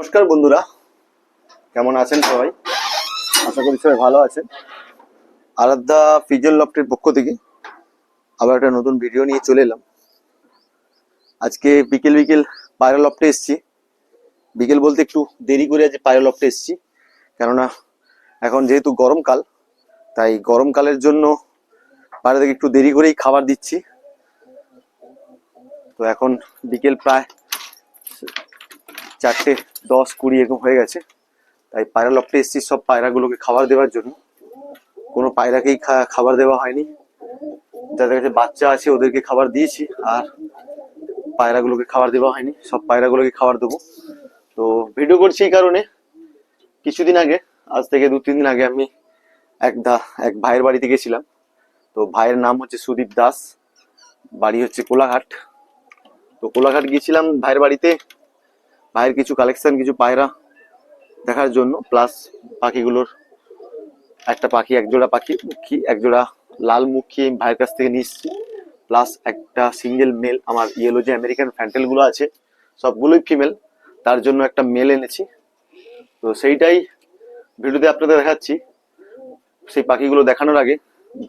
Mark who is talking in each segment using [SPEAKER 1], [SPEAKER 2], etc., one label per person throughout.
[SPEAKER 1] নমস্কার বন্ধুরা, কেমন আছেন সবাই? আশা করি সবাই ভালো আছেন। আরাধ্যা পিজন লফটের পক্ষ থেকে আবার একটা নতুন ভিডিও নিয়ে চলে এলাম। আজকে বিকেল বিকেল পায়রা লফটে এসেছি। বিকেল বলতে একটু দেরি করে আজ পায়রা লফটে এসেছি, কেননা এখন যেহেতু গরমকাল, তাই গরমকালের জন্য পায়রাদেরকে একটু দেরি করেই খাবার দিচ্ছি। তো এখন বিকেল প্রায় 4:10-20 এরকম হয়ে গেছে। তাই পায়রা লফটে এসেছি সব পায়রাগুলোকে খাবার দেওয়ার জন্য। কোনো পায়রাকেই খাবার দেওয়া হয়নি। যাদের কাছে বাচ্চা আছে ওদেরকে খাবার দিয়েছি, আর পায়রাগুলোকে খাবার দেওয়া হয়নি। সব পায়রাগুলোকে খাবার দেবো। তো ভিডিও করছি এই কারণে, কিছুদিন আগে, আজ থেকে 2-3 দিন আগে আমি এক ভাইয়ের বাড়িতে গেছিলাম। তো ভাইয়ের নাম হচ্ছে সুদীপ দাস, বাড়ি হচ্ছে কোলাঘাট। তো কোলাঘাট গিয়েছিলাম ভাইয়ের বাড়িতে, ভাইয়ের কিছু কালেকশন, কিছু পায়রা দেখার জন্য, প্লাস পাখিগুলোর একজোড়া পাখি মুখী, একজোড়া লাল মুখী ভাইয়ের কাছ থেকে নিয়ে এসেছি, প্লাস একটা সিঙ্গেল মেল। আমার ইয়েলো যে আমেরিকান ফ্যান্টেল গুলো আছে সবগুলোই ফিমেল, তার জন্য একটা মেল এনেছি। তো সেইটাই ভিডিওতে আপনাদের দেখাচ্ছি। সেই পাখিগুলো দেখানোর আগে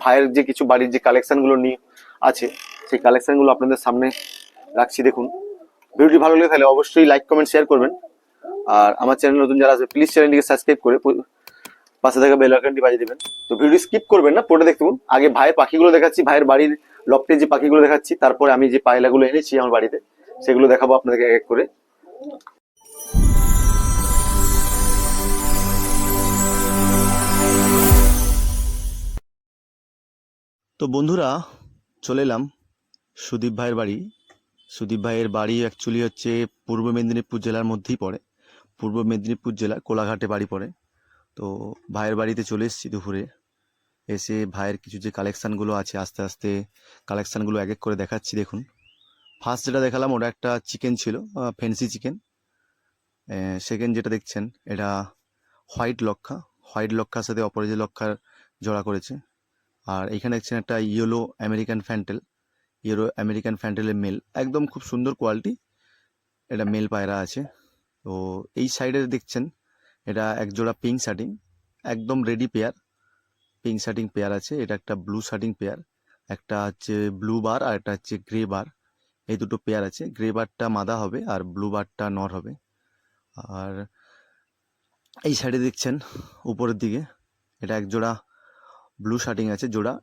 [SPEAKER 1] ভাইয়ের যে কিছু বাড়ির যে কালেকশন গুলো নিয়ে আছে সেই কালেকশন গুলো আপনাদের সামনে রাখছি। দেখুন, ভিডিওটি ভালো লাগলে তাহলে অবশ্যই লাইক কমেন্ট শেয়ার করবেন। আর আমার চ্যানেল নতুন যারা আছে প্লিজ চ্যানেলটিকে সাবস্ক্রাইব করে পাশে থাকা বেল আইকনটি বাজিয়ে দিবেন। তো ভিডিও স্কিপ করবেন না, পুরোটা দেখতে থাকুন। আগে ভাইয়ের পাখিগুলো দেখাচ্ছি, ভাইয়ের বাড়ির লফটে যে পাখিগুলো দেখাচ্ছি, তারপরে আমি যে পায়রাগুলো এনেছি আমার বাড়িতে সেগুলো দেখাবো আপনাদেরকে এক এক করে। তো বন্ধুরা, চলে এলাম সুদীপ ভাইয়ের বাড়ি। সুদীপ ভাইয়ের বাড়ি অ্যাকচুয়ালি হচ্ছে পূর্ব মেদিনীপুর জেলার মধ্যেই পড়ে। পূর্ব মেদিনীপুর জেলা কোলাঘাটে বাড়ি পড়ে। তো ভাইয়ের বাড়িতে চলে এসেছি দুপুরে। এসে ভাইয়ের কিছু যে কালেকশানগুলো আছে আস্তে আস্তে কালেকশানগুলো এক এক করে দেখাচ্ছি। দেখুন, ফার্স্ট যেটা দেখালাম ওটা একটা চিকেন ছিল, ফ্যান্সি চিকেন। সেকেন্ড যেটা দেখছেন এটা হোয়াইট লক্ষার সাথে অপরাজিত লক্ষার জোড়া করেছে। আর এখানে দেখছেন একটা ইয়েলো আমেরিকান ফ্যান্টেলের মেল, একদম খুব সুন্দর কোয়ালিটি, এটা মেল পায়রা আছে। তো এই সাইডে দেখছেন এটা একজোড়া পিঙ্ক শার্টিং, একদম রেডি পেয়ার, পিঙ্ক শার্টিং পেয়ার আছে। এটা একটা ব্লু শার্টিং পেয়ার, একটা হচ্ছে ব্লু বার আর একটা হচ্ছে গ্রে বার, এই দুটো পেয়ার আছে। গ্রে বারটা মাদা হবে আর ব্লু বারটা নর হবে। আর এই সাইডে দেখছেন উপরের দিকে এটা একজোড়া ব্লু শার্টিং আছে, জোড়া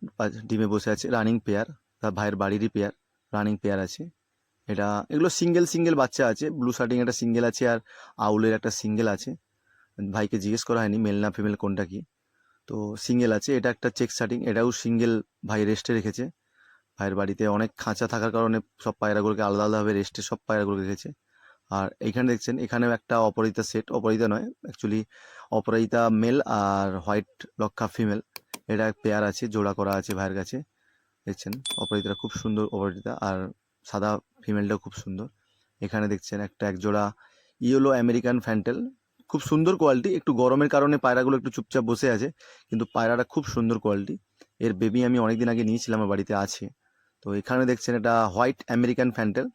[SPEAKER 1] ডিমে বসে আছে, রানিং পেয়ার, তার ভাইয়ের বাড়িরই পেয়ার, রানিং পেয়ার আছে। এগুলো সিঙ্গেল বাচ্চা আছে। ব্লু শার্টিং একটা সিঙ্গেল আছে আর আউলের একটা সিঙ্গেল আছে। ভাইকে জিজ্ঞেস করা হয়নি মেল না ফিমেল কোনটা কি, তো সিঙ্গেল আছে। এটা একটা চেক শার্টিং, এটাও সিঙ্গেল, ভাই রেস্টে রেখেছে। ভাইয়ের বাড়িতে অনেক খাঁচা থাকার কারণে সব পায়রাগুলোকে আলাদা আলাদাভাবে রেস্টে সব পায়রাগুলো রেখেছে। আর এইখানে দেখছেন এখানেও একটা অপরাজিতা সেট, অপরাজিতা নয় অ্যাকচুয়ালি, অপরাজিতা মেল আর হোয়াইট লক্ষা ফিমেল, এটা পেয়ার আছে, জোড়া করা আছে ভাইয়ের কাছে। দেখছেন অপরাজিতা খুব সুন্দর অপরাজিতা, আর সাদা ফিমেলটাও খুব সুন্দর। এখানে দেখছেন এক জোড়া ইয়েলো আমেরিকান ফ্যান্টেল, খুব সুন্দর কোয়ালিটি। একটু গরমের কারণে পায়রাগুলো একটু চুপচাপ বসে আছে, কিন্তু পায়রাটা খুব সুন্দর কোয়ালিটি। এর বেবি আমি অনেকদিন আগে নিয়েছিলাম, আমার বাড়িতে আছে। তো এখানে দেখছেন এটা হোয়াইট আমেরিকান ফ্যান্টেল,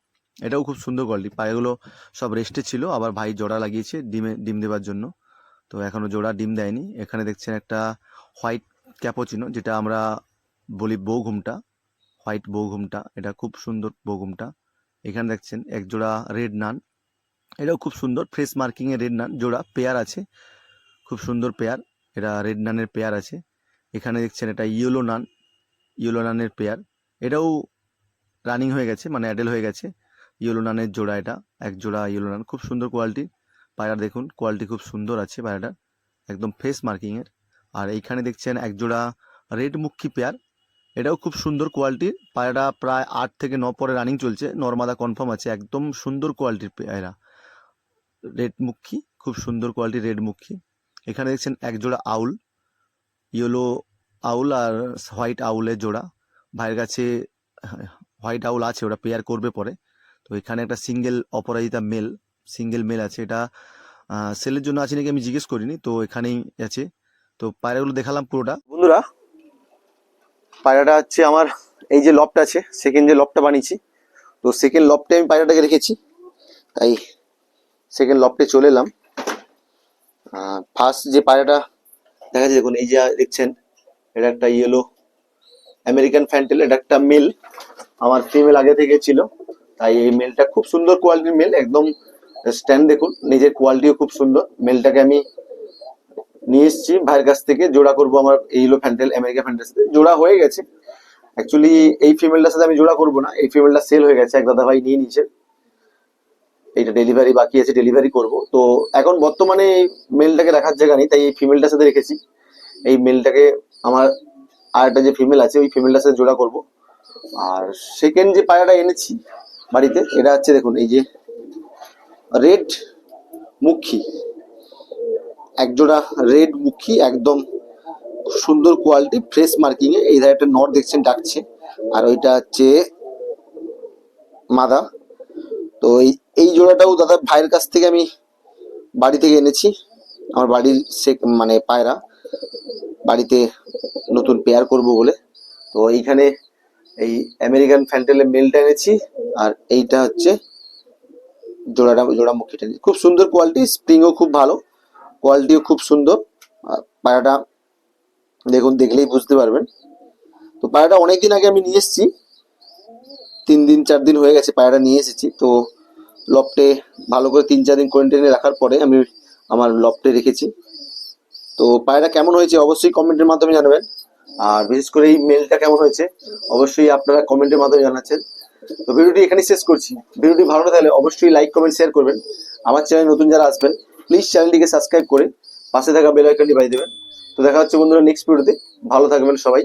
[SPEAKER 1] এটাও খুব সুন্দর কোয়ালিটি। পায়রাগুলো সব রেস্টে ছিল, আবার ভাই জোড়া লাগিয়েছে ডিম দেওয়ার জন্য, তো এখনও জোড়া ডিম দেয়নি। এখানে দেখছেন একটা হোয়াইট ক্যাপোচিনো, যেটা আমরা বলি বৌঘুমটা, হোয়াইট বৌঘুমটা, এটা খুব সুন্দর বৌঘুমটা। এখানে দেখছেন এক জোড়া রেড নান, এটাও খুব সুন্দর, ফ্রেশ মার্কিংয়ে রেড নান, জোড়া পেয়ার আছে, খুব সুন্দর পেয়ার, এটা রেড নানের পেয়ার আছে। এখানে দেখছেন এটা ইয়েলো নানের পেয়ার, এটাও রানিং হয়ে গেছে, মানে অ্যাডেল হয়ে গেছে। ইয়েলো নানের জোড়া, এটা এক জোড়া ইয়েলো নান, খুব সুন্দর কোয়ালিটি পায়রা। দেখুন কোয়ালিটি খুব সুন্দর আছে পায়রাটার, একদম ফ্রেশ মার্কিংয়ের। আর এইখানে দেখছেন এক জোড়া রেড মুখী পেয়ার, এটাও খুব সুন্দর কোয়ালিটির পায়রাটা, প্রায় 8 থেকে 9 পরে রানিং চলছে, নর্মাদা কনফার্ম আছে, একদম সুন্দর কোয়ালিটির পায়রা, রেড মুখী, খুব সুন্দর কোয়ালিটির রেড মুখী। এখানে দেখছেন এক জোড়া আউল, ইয়েলো আউল আর হোয়াইট আউলের জোড়া, ভাইয়ের কাছে হোয়াইট আউল আছে, ওটা পেয়ার করবে পরে। তো এখানে একটা সিঙ্গেল মেল আছে, এটা সেলের জন্য আছে নাকি আমি জিজ্ঞেস করিনি, তো এখানেই আছে। তো পায়রাগুলো দেখালাম পুরোটা। বন্ধুরা, পায়রাটা হচ্ছে আমার এই যে লফট আছে, সেকেন্ড যে লফটটা বানিয়েছি, তো সেকেন্ড লফটে আমি পায়রাটাকে রেখেছি, তাই সেকেন্ড লফটে চলে এলাম। ফার্স্ট যে পায়রাটা দেখা যাচ্ছে দেখুন, এই যে দেখছেন, এটা একটা ইয়েলো আমেরিকান ফ্যান্টেল, এটা একটা মেল। আমার ফিমেল আগে থেকে ছিল, তাই এই মেলটা খুব সুন্দর কোয়ালিটির মেল, একদম স্ট্যান্ড দেখুন, নিজের কোয়ালিটিও খুব সুন্দর। মেলটাকে আমি নিয়ে এসেছি ভাইয়ের কাছ থেকে, জোড়া করব আমার ইয়েলো ফ্যান্টেল আমেরিকা ফ্যান্টেল সাথে। জোড়া হয়ে গেছে অ্যাকচুয়ালি, এই ফিমেলটার সাথে আমি জোড়া করব না, এই ফিমেলটা সেল হয়ে গেছে, এক দাদা ভাই নিয়ে নিয়েছে। এইটা ডেলিভারি বাকি আছে, ডেলিভারি করব। তো এখন বর্তমানে এই মেলটাকে রাখার জায়গা নেই, তাই এই ফিমেলটার সাথে রেখেছি। এই মেলটাকে আমার আর একটা যে ফিমেল আছে ওই ফিমেলটার সাথে জোড়া করব। আর সেকেন্ড যে পায়রাটা এনেছি বাড়িতে, এটা হচ্ছে দেখুন, এই যে রেড মুখী, একজোড়া রেড মুখী, একদম সুন্দর কোয়ালিটি, ফ্রেশ মার্কিং এ। এই ধারে একটা নট দেখছেন ডাকছে, আর ওইটা হচ্ছে মাদা। তো এই জোড়াটাও দাদা ভাইয়ের কাছ থেকে আমি বাড়ি থেকে এনেছি, আমার বাড়ির মানে পায়রা, বাড়িতে নতুন পেয়ার করব বলে। তো এইখানে এই আমেরিকান ফ্যান্টেলের মেলটা এনেছি, আর এইটা হচ্ছে জোড়া মুখীটা। খুব সুন্দর কোয়ালিটি, স্প্রিংও খুব ভালো, কোয়ালিটিও খুব সুন্দর। পায়রাটা দেখুন, দেখলেই বুঝতে পারবেন। তো পায়রাটা অনেকদিন আগে আমি নিয়ে এসেছি, 3 দিন 4 দিন হয়ে গেছে পায়রাটা নিয়ে এসেছি। তো লফটে ভালো করে 3-4 দিন কোয়ারেন্টাইনে রাখার পরে আমি আমার লফটে রেখেছি। তো পায়রা কেমন হয়েছে অবশ্যই কমেন্টের মাধ্যমে জানাবেন, আর বিশেষ করে এই মেলটা কেমন হয়েছে অবশ্যই আপনারা কমেন্টের মাধ্যমে জানাচ্ছেন। তো ভিডিওটি এখানেই শেষ করছি। ভিডিওটি ভালো লাগলে অবশ্যই লাইক কমেন্ট শেয়ার করবেন। আমার চ্যানেল নতুন যারা আসবেন প্লিজ চ্যানেলটিকে সাবস্ক্রাইব করে পাশে থাকা বেল আইকনটি বাজিয়ে দেবেন। তো দেখা হচ্ছে বন্ধুরা নেক্সট ভিডিওতে। ভালো থাকবেন সবাই।